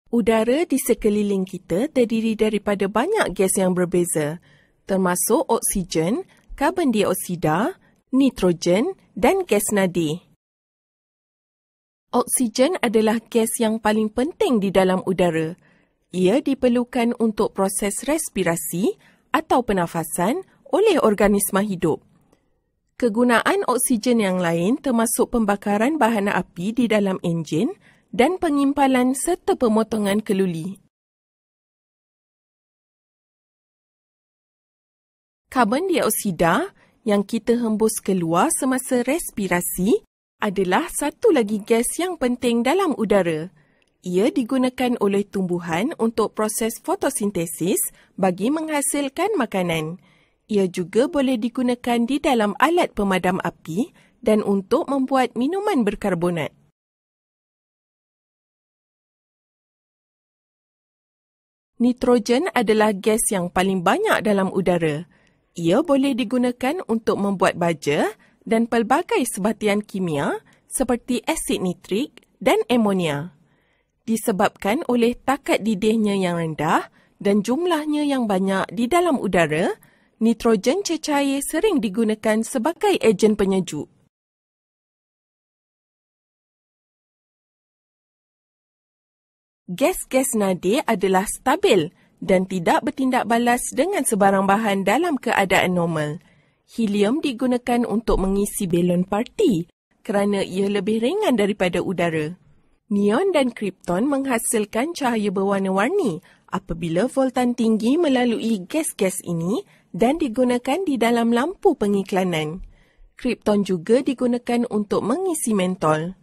Udara di sekeliling kita terdiri daripada banyak gas yang berbeza, termasuk oksigen, karbon dioksida, nitrogen dan gas nadi. Oksigen adalah gas yang paling penting di dalam udara. Ia diperlukan untuk proses respirasi atau pernafasan oleh organisma hidup. Kegunaan oksigen yang lain termasuk pembakaran bahan api di dalam enjin dan pengimpalan serta pemotongan keluli. Karbon dioksida yang kita hembus keluar semasa respirasi adalah satu lagi gas yang penting dalam udara. Ia digunakan oleh tumbuhan untuk proses fotosintesis bagi menghasilkan makanan. Ia juga boleh digunakan di dalam alat pemadam api dan untuk membuat minuman berkarbonat. Nitrogen adalah gas yang paling banyak dalam udara. Ia boleh digunakan untuk membuat baja dan pelbagai sebatian kimia seperti asid nitrik dan amonia. Disebabkan oleh takat didihnya yang rendah dan jumlahnya yang banyak di dalam udara, nitrogen cecair sering digunakan sebagai ejen penyejuk. Gas-gas nadir adalah stabil dan tidak bertindak balas dengan sebarang bahan dalam keadaan normal. Helium digunakan untuk mengisi belon parti kerana ia lebih ringan daripada udara. Neon dan krypton menghasilkan cahaya berwarna-warni apabila voltan tinggi melalui gas-gas ini dan digunakan di dalam lampu pengiklanan. Krypton juga digunakan untuk mengisi mentol.